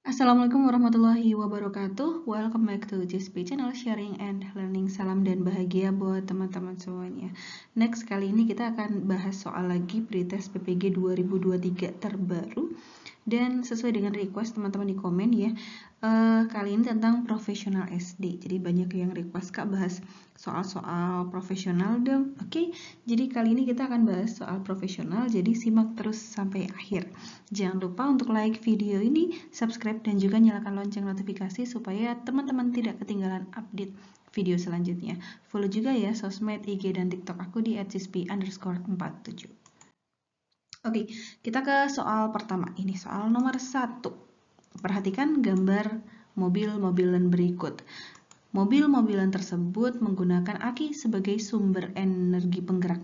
Assalamualaikum warahmatullahi wabarakatuh. Welcome back to JSP Channel Sharing and Learning. Salam dan bahagia buat teman-teman semuanya. Next, kali ini kita akan bahas soal lagi pretest PPG 2023 terbaru. Dan sesuai dengan request teman-teman di komen ya, kali ini tentang profesional SD. Jadi banyak yang request Kak bahas soal-soal profesional dong. Oke, jadi kali ini kita akan bahas soal profesional, jadi simak terus sampai akhir. Jangan lupa untuk like video ini, subscribe, dan juga nyalakan lonceng notifikasi supaya teman-teman tidak ketinggalan update video selanjutnya. Follow juga ya sosmed, IG, dan TikTok aku di @cispi_47. Oke, kita ke soal pertama. Ini soal nomor 1. Perhatikan gambar mobil-mobilan berikut. Mobil-mobilan tersebut menggunakan aki sebagai sumber energi penggerak.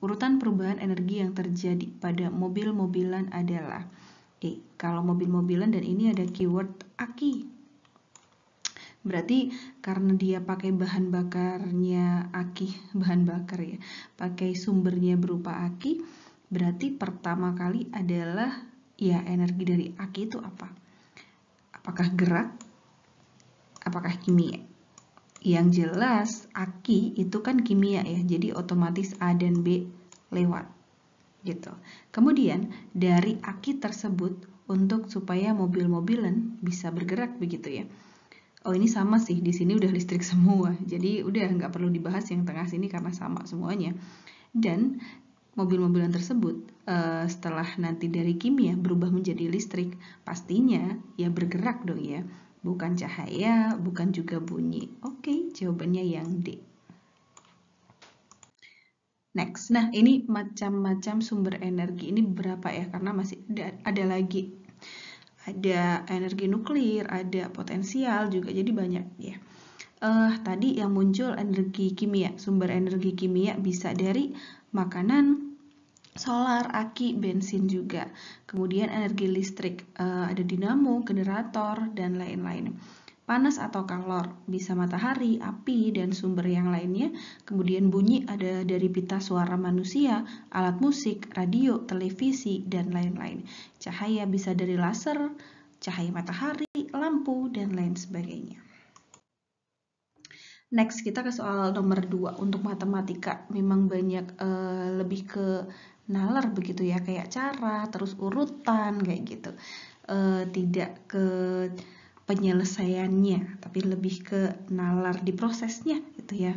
Urutan perubahan energi yang terjadi pada mobil-mobilan adalah kalau mobil-mobilan dan ini ada keyword aki. Berarti karena dia pakai bahan bakarnya aki, bahan bakar ya, pakai sumbernya berupa aki, berarti pertama kali adalah ya energi dari aki itu apa? Apakah gerak? Apakah kimia? Yang jelas aki itu kan kimia ya, jadi otomatis A dan B lewat gitu. Kemudian dari aki tersebut untuk supaya mobil-mobilan bisa bergerak begitu ya. Oh ini sama sih, di sini udah listrik semua, jadi udah nggak perlu dibahas yang tengah sini karena sama semuanya. Dan mobil-mobilan tersebut setelah nanti dari kimia berubah menjadi listrik, pastinya ya bergerak dong ya, bukan cahaya, bukan juga bunyi. Oke, jawabannya yang D. Next, nah ini macam-macam sumber energi, ini berapa ya, karena masih ada lagi, ada energi nuklir, ada potensial juga, jadi banyak ya. Tadi yang muncul energi kimia, sumber energi kimia bisa dari makanan, solar, aki, bensin juga. Kemudian energi listrik, ada dinamo, generator, dan lain-lain. Panas atau kalor, bisa matahari, api, dan sumber yang lainnya. Kemudian bunyi ada dari pita suara manusia, alat musik, radio, televisi, dan lain-lain. Cahaya bisa dari laser, cahaya matahari, lampu, dan lain sebagainya. Next, kita ke soal nomor 2. Untuk matematika memang banyak lebih ke nalar begitu ya, kayak cara, terus urutan kayak gitu. Tidak ke penyelesaiannya, tapi lebih ke nalar di prosesnya gitu ya.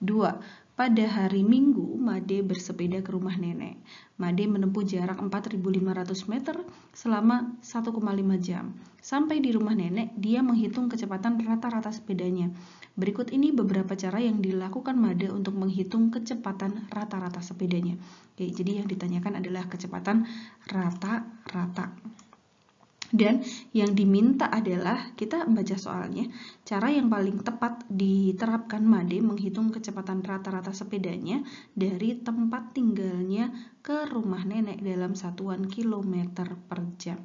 2. Pada hari Minggu, Made bersepeda ke rumah nenek. Made menempuh jarak 4.500 meter selama 1,5 jam. Sampai di rumah nenek, dia menghitung kecepatan rata-rata sepedanya. Berikut ini beberapa cara yang dilakukan Made untuk menghitung kecepatan rata-rata sepedanya. Oke, jadi yang ditanyakan adalah kecepatan rata-rata. Dan yang diminta adalah, kita baca soalnya, cara yang paling tepat diterapkan Made menghitung kecepatan rata-rata sepedanya dari tempat tinggalnya ke rumah nenek dalam satuan kilometer per jam.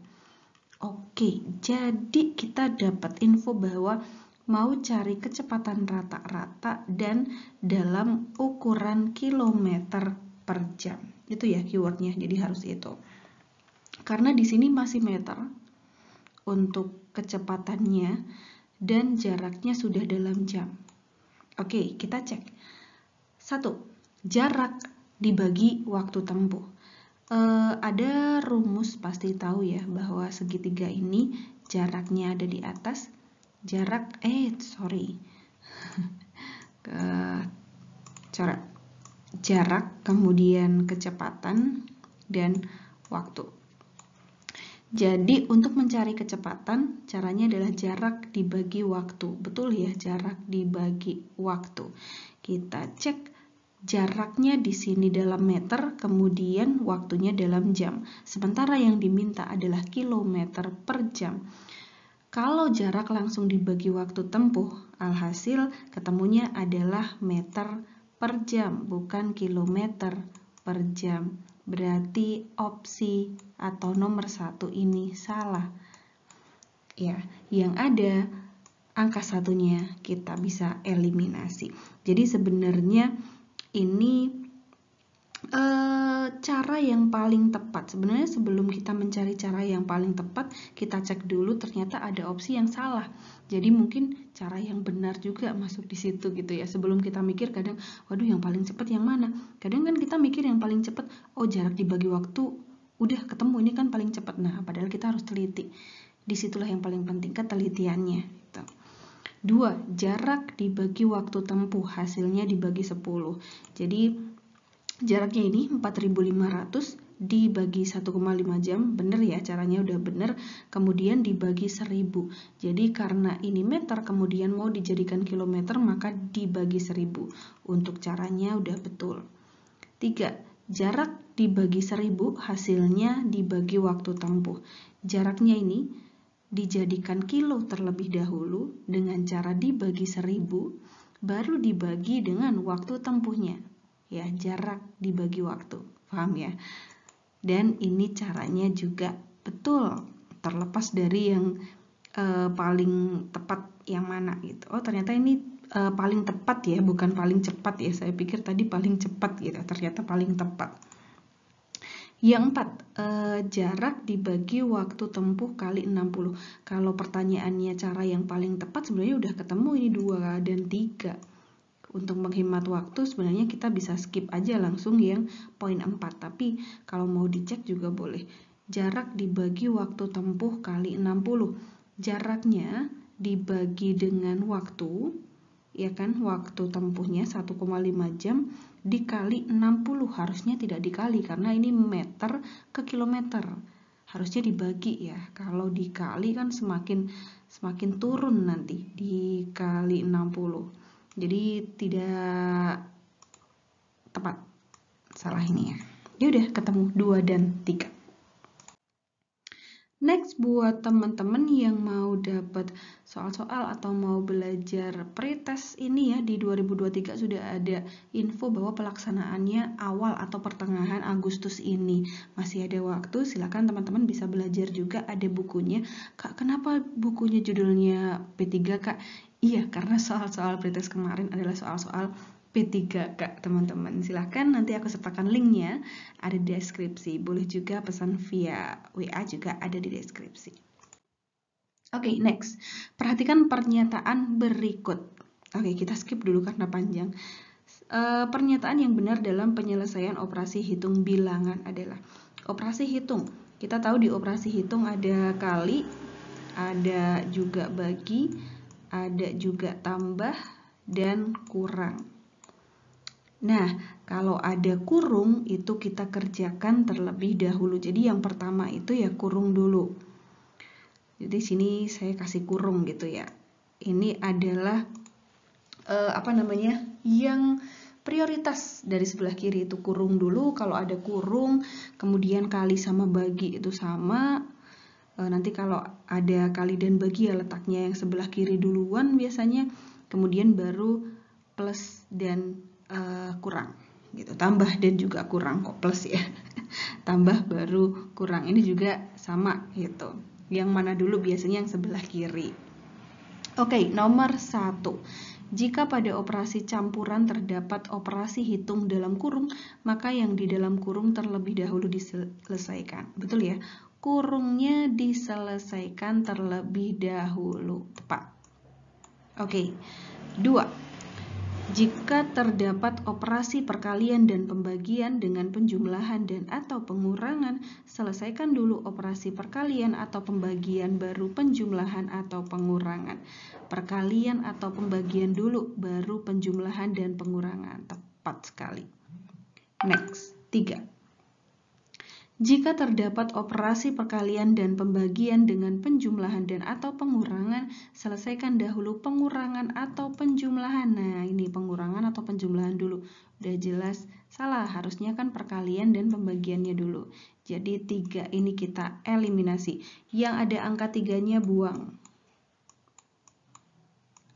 Oke, jadi kita dapat info bahwa mau cari kecepatan rata-rata dan dalam ukuran kilometer per jam. Itu ya keywordnya, jadi harus itu. Karena di sini masih meter untuk kecepatannya dan jaraknya sudah dalam jam. Oke, kita cek. 1. Jarak dibagi waktu tempuh. Ada rumus, pasti tahu ya bahwa segitiga ini jaraknya ada di atas. Jarak kemudian kecepatan dan waktu. Jadi untuk mencari kecepatan, caranya adalah jarak dibagi waktu. Betul ya, jarak dibagi waktu. Kita cek jaraknya di sini dalam meter, kemudian waktunya dalam jam. Sementara yang diminta adalah kilometer per jam. Kalau jarak langsung dibagi waktu tempuh, alhasil ketemunya adalah meter per jam, bukan kilometer per jam. Berarti opsi atau nomor 1 ini salah. Ya, yang ada angka satunya kita bisa eliminasi. Jadi sebenarnya ini cara yang paling tepat. Sebenarnya sebelum kita mencari cara yang paling tepat, kita cek dulu ternyata ada opsi yang salah. Jadi mungkin cara yang benar juga masuk di situ gitu ya. Sebelum kita mikir kadang, waduh yang paling cepat yang mana? Kadang kan kita mikir yang paling cepat, oh jarak dibagi waktu, udah ketemu ini kan paling cepat. Nah, padahal kita harus teliti. Disitulah yang paling penting, ketelitiannya. Gitu. 2. Jarak dibagi waktu tempuh, hasilnya dibagi 10. Jadi jaraknya ini 4.500 dibagi 1,5 jam, bener ya, caranya udah bener, kemudian dibagi 1000. Jadi karena ini meter, kemudian mau dijadikan kilometer, maka dibagi 1000. Untuk caranya udah betul. 3. Jarak dibagi 1000, hasilnya dibagi waktu tempuh. Jaraknya ini dijadikan kilo terlebih dahulu dengan cara dibagi 1000, baru dibagi dengan waktu tempuhnya. Ya, jarak dibagi waktu, paham ya? Dan ini caranya juga betul, terlepas dari yang paling tepat yang mana gitu. Oh ternyata ini paling tepat ya, bukan paling cepat ya. Saya pikir tadi paling cepat gitu, ternyata paling tepat. Yang 4, jarak dibagi waktu tempuh kali 60. Kalau pertanyaannya cara yang paling tepat, sebenarnya udah ketemu ini 2 dan 3. Untuk menghemat waktu sebenarnya kita bisa skip aja langsung yang poin 4, tapi kalau mau dicek juga boleh. Jarak dibagi waktu tempuh kali 60. Jaraknya dibagi dengan waktu, ya kan, waktu tempuhnya 1,5 jam dikali 60. Harusnya tidak dikali karena ini meter ke kilometer. Harusnya dibagi ya. Kalau dikali kan semakin turun nanti dikali 60. Jadi tidak tepat, salah ini ya. Ya udah ketemu 2 dan 3. Next, buat teman-teman yang mau dapat soal-soal atau mau belajar pretest ini ya, di 2023 sudah ada info bahwa pelaksanaannya awal atau pertengahan Agustus ini. Masih ada waktu, silakan teman-teman bisa belajar juga, ada bukunya. Kak, kenapa bukunya judulnya P3, Kak? Iya, karena soal-soal pretest kemarin adalah soal-soal P3, Kak, teman-teman. Silahkan nanti aku sertakan linknya, ada di deskripsi. Boleh juga pesan via WA, juga ada di deskripsi. Oke, next. Perhatikan pernyataan berikut. Oke, kita skip dulu karena panjang. Pernyataan yang benar dalam penyelesaian operasi hitung bilangan adalah operasi hitung. Kita tahu di operasi hitung ada kali, ada juga bagi, ada juga tambah, dan kurang. Nah, kalau ada kurung itu kita kerjakan terlebih dahulu. Jadi yang pertama itu ya kurung dulu. Jadi sini saya kasih kurung gitu ya. Ini adalah yang prioritas dari sebelah kiri itu kurung dulu. Kalau ada kurung, kemudian kali sama bagi itu sama. Nanti kalau ada kali dan bagi ya letaknya yang sebelah kiri duluan biasanya. Kemudian baru plus dan kurang gitu, tambah dan juga kurang, kok plus ya. Tambah baru kurang, ini juga sama gitu. Yang mana dulu? Biasanya yang sebelah kiri. Oke, nomor 1. Jika pada operasi campuran terdapat operasi hitung dalam kurung, maka yang di dalam kurung terlebih dahulu diselesaikan. Betul ya? Kurungnya diselesaikan terlebih dahulu. Tepat. Oke. 2. Jika terdapat operasi perkalian dan pembagian dengan penjumlahan dan atau pengurangan, selesaikan dulu operasi perkalian atau pembagian baru penjumlahan atau pengurangan. Perkalian atau pembagian dulu baru penjumlahan dan pengurangan. Tepat sekali. Next, 3. Jika terdapat operasi perkalian dan pembagian dengan penjumlahan dan atau pengurangan, selesaikan dahulu pengurangan atau penjumlahan. Nah, ini pengurangan atau penjumlahan dulu. Udah jelas salah, harusnya kan perkalian dan pembagiannya dulu. Jadi 3 ini kita eliminasi. Yang ada angka 3-nya buang.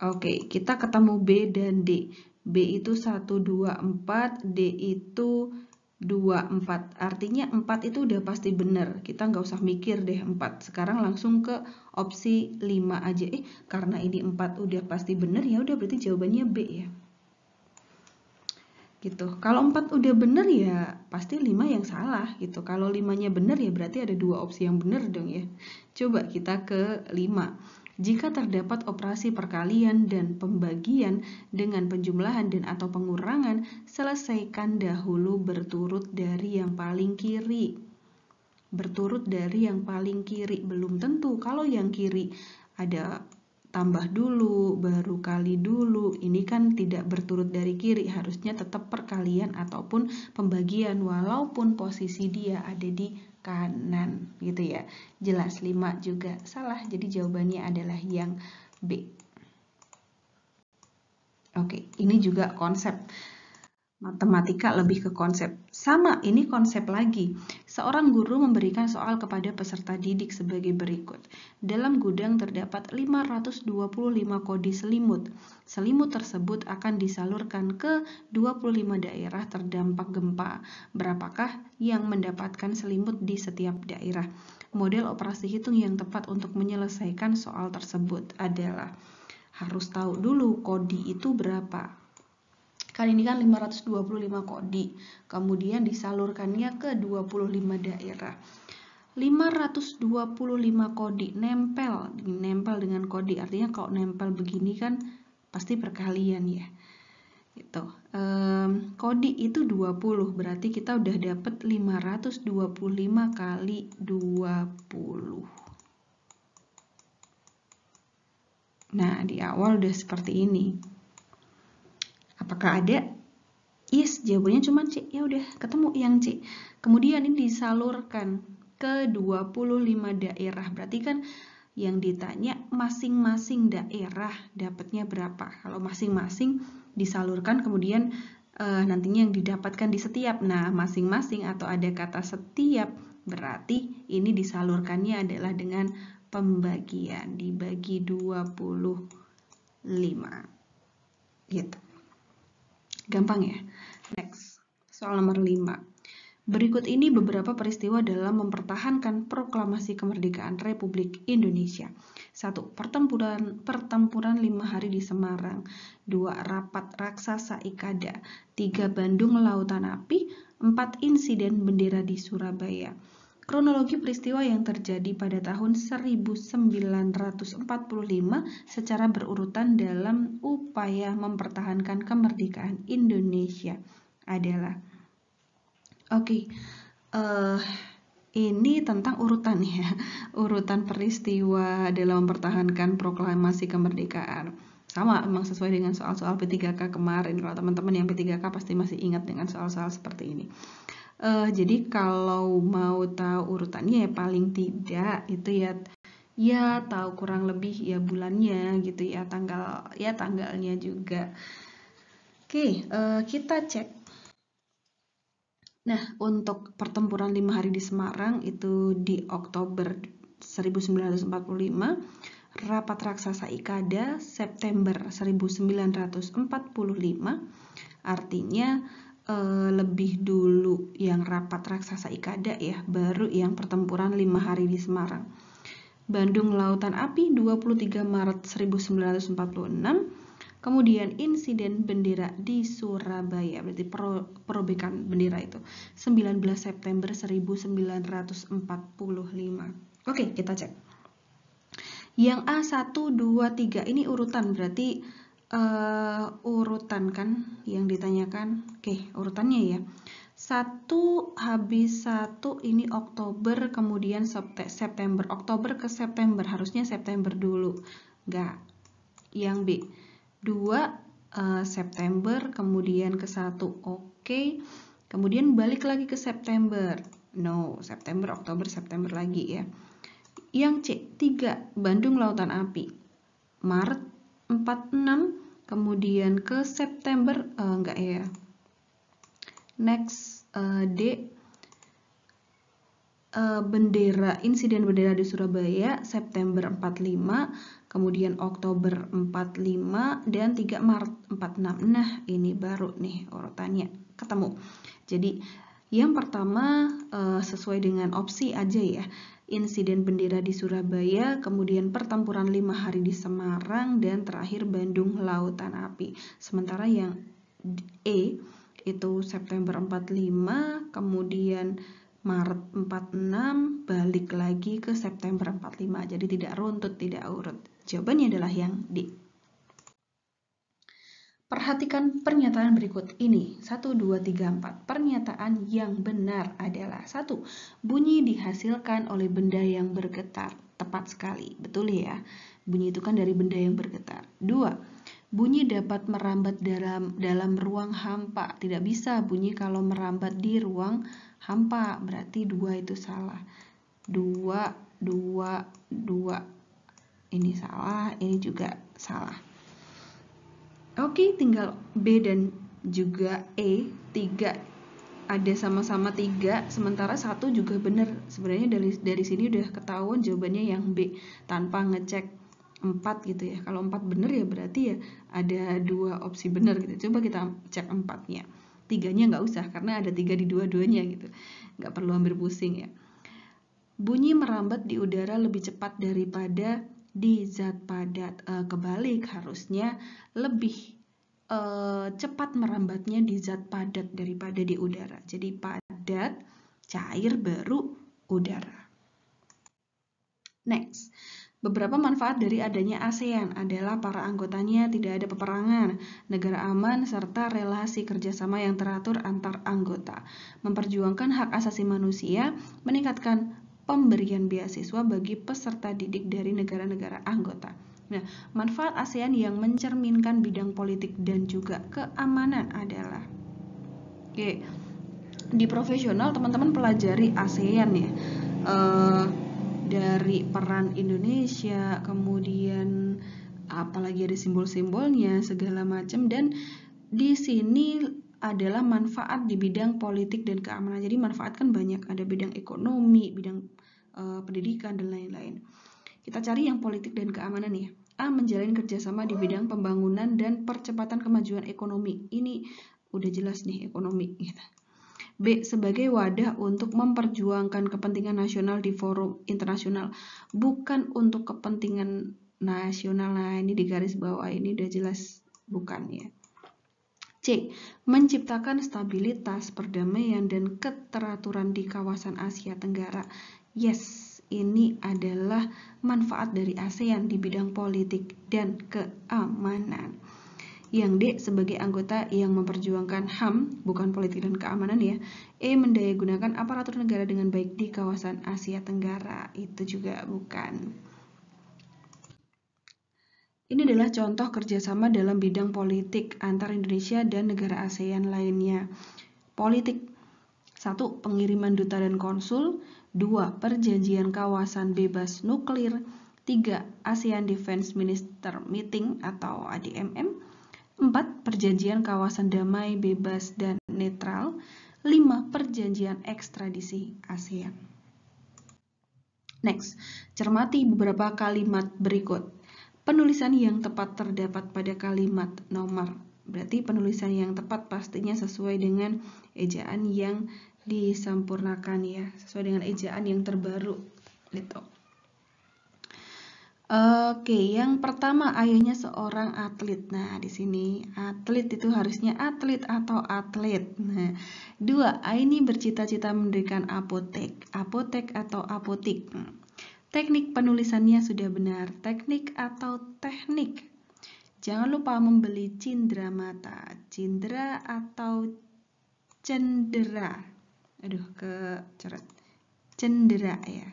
Oke, kita ketemu B dan D. B itu 1, 2, 4, D itu 2, 4. Artinya 4 itu udah pasti benar. Kita nggak usah mikir deh 4. Sekarang langsung ke opsi 5 aja. Karena ini 4 udah pasti benar, ya udah berarti jawabannya B ya. gitu. Kalau 4 udah bener ya pasti 5 yang salah gitu. Kalau 5-nya bener ya berarti ada 2 opsi yang bener dong ya. Coba kita ke 5. Jika terdapat operasi perkalian dan pembagian dengan penjumlahan dan atau pengurangan, selesaikan dahulu berturut dari yang paling kiri. Berturut dari yang paling kiri, belum tentu. Kalau yang kiri ada tambah dulu, baru kali dulu, ini kan tidak berturut dari kiri, harusnya tetap perkalian ataupun pembagian walaupun posisi dia ada di kanan gitu ya. Jelas 5 juga salah, jadi jawabannya adalah yang B. Oke, ini juga konsep matematika, lebih ke konsep. Sama, ini konsep lagi. Seorang guru memberikan soal kepada peserta didik sebagai berikut. Dalam gudang terdapat 525 kodi selimut. Selimut tersebut akan disalurkan ke 25 daerah terdampak gempa. Berapakah yang mendapatkan selimut di setiap daerah? Model operasi hitung yang tepat untuk menyelesaikan soal tersebut adalah harus tahu dulu kodi itu berapa. Kali ini kan 525 kodi, kemudian disalurkannya ke 25 daerah. 525 kodi nempel dengan kodi, artinya kalau nempel begini kan pasti perkalian ya. Gitu. Kodi itu 20, berarti kita udah dapet 525 kali 20. Nah, di awal udah seperti ini. Apakah ada? Yes, jawabannya cuma C. Ya udah, ketemu yang C. Kemudian ini disalurkan ke 25 daerah. Berarti kan yang ditanya masing-masing daerah dapatnya berapa. Kalau masing-masing disalurkan, kemudian nantinya yang didapatkan di setiap. Nah, masing-masing atau ada kata setiap, berarti ini disalurkannya adalah dengan pembagian. Dibagi 25. Gitu. Gampang ya. Next, soal nomor 5. Berikut ini beberapa peristiwa dalam mempertahankan proklamasi kemerdekaan Republik Indonesia. 1. Pertempuran 5 hari di Semarang. 2. Rapat raksasa Ikada. 3. Bandung Lautan Api. 4. Insiden bendera di Surabaya. Kronologi peristiwa yang terjadi pada tahun 1945 secara berurutan dalam upaya mempertahankan kemerdekaan Indonesia adalah ini tentang urutan ya, urutan peristiwa dalam mempertahankan proklamasi kemerdekaan. Sama, memang sesuai dengan soal-soal P3K kemarin. Kalau teman-teman yang P3K pasti masih ingat dengan soal-soal seperti ini. Jadi kalau mau tahu urutannya ya paling tidak itu ya tahu kurang lebih ya bulannya gitu ya, tanggalnya juga. Oke, kita cek. Nah, untuk pertempuran 5 hari di Semarang itu di Oktober 1945, Rapat Raksasa Ikada September 1945, artinya lebih dulu yang Rapat Raksasa Ikada ya, baru yang pertempuran 5 hari di Semarang. Bandung Lautan Api 23 Maret 1946, kemudian insiden bendera di Surabaya, berarti perobekan bendera itu 19 September 1945. Oke, kita cek. Yang A1, 2, 3 ini urutan, berarti urutan kan yang ditanyakan. Oke, urutannya ya. 1 habis 1 ini Oktober, kemudian September. Oktober ke September, harusnya September dulu. Enggak. Yang B. 2 September, kemudian ke 1. Oke. Kemudian balik lagi ke September. No, September, Oktober, September lagi ya. Yang C. 3 Bandung Lautan Api. Maret 46, kemudian ke September, enggak ya. Next, D. Insiden bendera di Surabaya, September 45, kemudian Oktober 45, dan 3 Maret 46. Nah, ini baru nih urutannya ketemu. Jadi, yang pertama sesuai dengan opsi aja ya. Insiden bendera di Surabaya, kemudian pertempuran 5 hari di Semarang, dan terakhir Bandung Lautan Api. Sementara yang E itu September 45, kemudian Maret 46, balik lagi ke September 45. Jadi tidak runtut, tidak urut. Jawabannya adalah yang D. Perhatikan pernyataan berikut ini. 1, 2, 3, 4. Pernyataan yang benar adalah 1. Bunyi dihasilkan oleh benda yang bergetar. Tepat sekali. Betul ya? Bunyi itu kan dari benda yang bergetar. 2. Bunyi dapat merambat dalam ruang hampa. Tidak bisa bunyi kalau merambat di ruang hampa. Berarti 2 itu salah. 2, 2, 2. Ini salah, ini juga salah. Oke, tinggal B dan juga E. 3 ada sama-sama 3, sementara 1 juga benar. Sebenarnya dari sini udah ketahuan jawabannya yang B tanpa ngecek 4 gitu ya. Kalau 4 benar ya berarti ya ada 2 opsi benar gitu. Coba kita cek 4-nya. 3-nya nggak usah karena ada 3 di dua-duanya gitu. Nggak perlu hampir pusing ya. Bunyi merambat di udara lebih cepat daripada di zat padat. Kebalik, harusnya lebih cepat merambatnya di zat padat daripada di udara. Jadi padat, cair, baru udara. Next, beberapa manfaat dari adanya ASEAN adalah para anggotanya tidak ada peperangan, negara aman, serta relasi kerjasama yang teratur antar anggota, memperjuangkan hak asasi manusia, meningkatkan pemberian beasiswa bagi peserta didik dari negara-negara anggota. Nah, manfaat ASEAN yang mencerminkan bidang politik dan juga keamanan adalah di profesional teman-teman pelajari ASEAN ya, dari peran Indonesia, kemudian apalagi ada simbol-simbolnya segala macam, dan di sini adalah manfaat di bidang politik dan keamanan. Jadi manfaat kan banyak, ada bidang ekonomi, bidang pendidikan dan lain-lain. Kita cari yang politik dan keamanan ya. A. Menjalin kerjasama di bidang pembangunan dan percepatan kemajuan ekonomi. Ini udah jelas nih ekonomi gitu. B. Sebagai wadah untuk memperjuangkan kepentingan nasional di forum internasional, bukan untuk kepentingan nasional. Nah, ini di garis bawah ini udah jelas bukan ya. C. Menciptakan stabilitas, perdamaian, dan keteraturan di kawasan Asia Tenggara. Yes, ini adalah manfaat dari ASEAN di bidang politik dan keamanan. Yang D. Sebagai anggota yang memperjuangkan HAM, bukan politik dan keamanan ya. E. Mendayagunakan aparatur negara dengan baik di kawasan Asia Tenggara. Itu juga bukan. Ini adalah contoh kerjasama dalam bidang politik antar Indonesia dan negara ASEAN lainnya. Politik. 1. Pengiriman duta dan konsul. 2. Perjanjian kawasan bebas nuklir. 3. ASEAN Defense Minister Meeting atau ADMM. 4. Perjanjian kawasan damai, bebas, dan netral. 5. Perjanjian ekstradisi ASEAN. Next, cermati beberapa kalimat berikut. Penulisan yang tepat terdapat pada kalimat nomor. Berarti penulisan yang tepat pastinya sesuai dengan ejaan yang disempurnakan ya, sesuai dengan ejaan yang terbaru gitu. Oke, yang pertama ayahnya seorang atlet. Nah, di sini atlet itu harusnya atlet atau atlet. Nah, 2. Aini bercita-cita mendirikan apotek. Apotek atau apotik. Teknik penulisannya sudah benar. Teknik atau teknik. Jangan lupa membeli cindera mata. Cindera atau cendera. Aduh, kecoret. Cendera ya.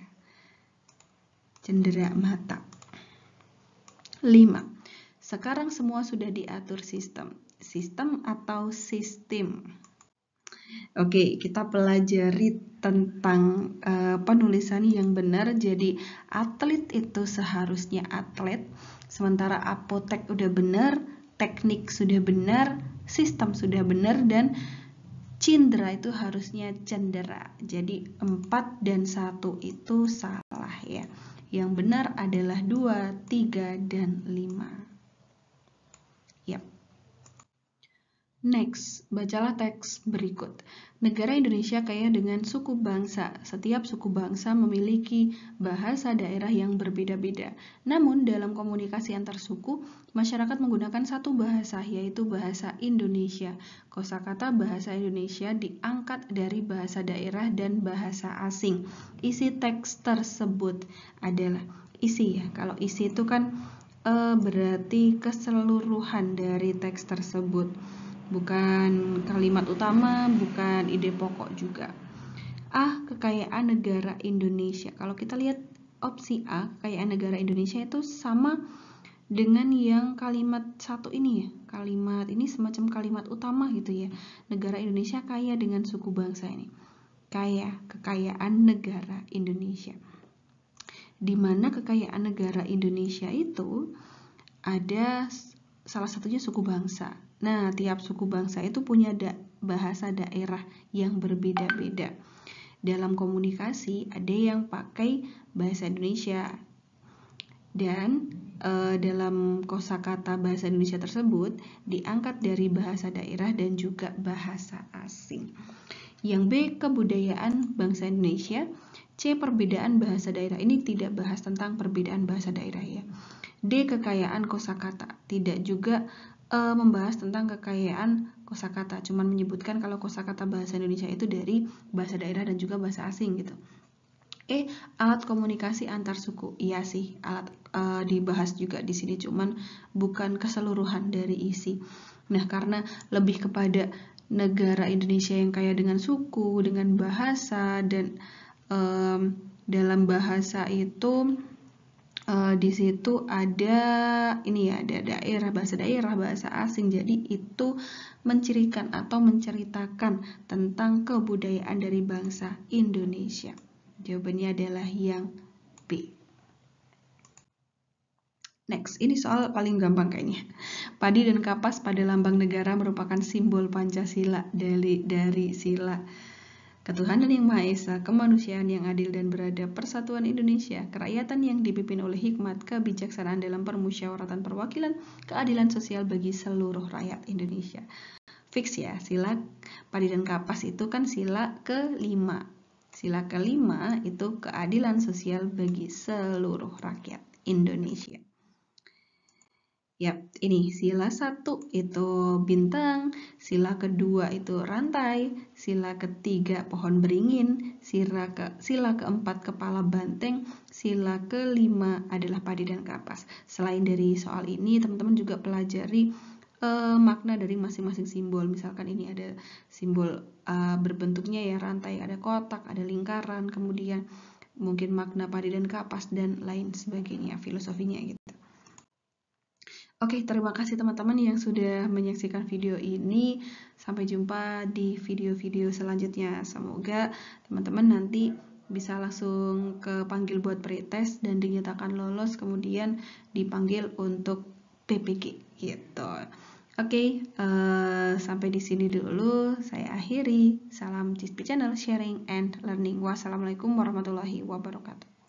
Cendera mata. 5. Sekarang semua sudah diatur sistem. Sistem atau sistem. Oke, kita pelajari tentang penulisan yang benar. Jadi atlet itu seharusnya atlet, sementara apotek udah benar, teknik sudah benar, sistem sudah benar, dan cindera itu harusnya cendera. Jadi 4 dan 1 itu salah ya. Yang benar adalah 2, 3, dan 5. Yap. Next, bacalah teks berikut. Negara Indonesia kaya dengan suku bangsa. Setiap suku bangsa memiliki bahasa daerah yang berbeda-beda. Namun, dalam komunikasi antar suku, masyarakat menggunakan satu bahasa, yaitu bahasa Indonesia. Kosakata bahasa Indonesia diangkat dari bahasa daerah dan bahasa asing. Isi teks tersebut adalah isi ya. Kalau isi itu kan berarti keseluruhan dari teks tersebut. Bukan kalimat utama, bukan ide pokok juga. A. Kekayaan negara Indonesia. Kalau kita lihat opsi A, kekayaan negara Indonesia itu sama dengan yang kalimat satu ini ya. Kalimat ini semacam kalimat utama gitu ya. Negara Indonesia kaya dengan suku bangsa ini. Kaya, kekayaan negara Indonesia. Di mana kekayaan negara Indonesia itu ada salah satunya suku bangsa. Nah, tiap suku bangsa itu punya bahasa daerah yang berbeda-beda. Dalam komunikasi ada yang pakai bahasa Indonesia. Dan dalam kosakata bahasa Indonesia tersebut diangkat dari bahasa daerah dan juga bahasa asing. Yang B, kebudayaan bangsa Indonesia. C, perbedaan bahasa daerah. Ini tidak bahas tentang perbedaan bahasa daerah ya. D, kekayaan kosakata. Tidak juga membahas tentang kekayaan kosakata, cuman menyebutkan kalau kosakata bahasa Indonesia itu dari bahasa daerah dan juga bahasa asing gitu. E, alat komunikasi antar suku. Iya sih, alat dibahas juga di sini, cuman bukan keseluruhan dari isi. Nah, karena lebih kepada negara Indonesia yang kaya dengan suku, dengan bahasa, dan dalam bahasa itu di situ ada ini ya, ada daerah, bahasa asing. Jadi itu mencirikan atau menceritakan tentang kebudayaan dari bangsa Indonesia. Jawabannya adalah yang B. Next, ini soal paling gampang kayaknya. Padi dan kapas pada lambang negara merupakan simbol Pancasila dari sila ketuhanan yang Maha Esa, kemanusiaan yang adil dan beradab, persatuan Indonesia, kerakyatan yang dipimpin oleh hikmat, kebijaksanaan dalam permusyawaratan perwakilan, keadilan sosial bagi seluruh rakyat Indonesia. Fix ya, sila padi dan kapas itu kan sila kelima. Sila kelima itu keadilan sosial bagi seluruh rakyat Indonesia. Yap, ini sila 1 itu bintang, sila kedua itu rantai, sila ketiga pohon beringin, sila keempat kepala banteng, sila kelima adalah padi dan kapas. Selain dari soal ini, teman-teman juga pelajari makna dari masing-masing simbol. Misalkan ini ada simbol berbentuknya ya rantai, ada kotak, ada lingkaran, kemudian mungkin makna padi dan kapas dan lain sebagainya, filosofinya gitu. Oke, terima kasih teman-teman yang sudah menyaksikan video ini. Sampai jumpa di video-video selanjutnya. Semoga teman-teman nanti bisa langsung kepanggil buat pretest dan dinyatakan lolos, kemudian dipanggil untuk PPG gitu. Oke, sampai di sini dulu. Saya akhiri. Salam CISP Channel, sharing and learning. Wassalamualaikum warahmatullahi wabarakatuh.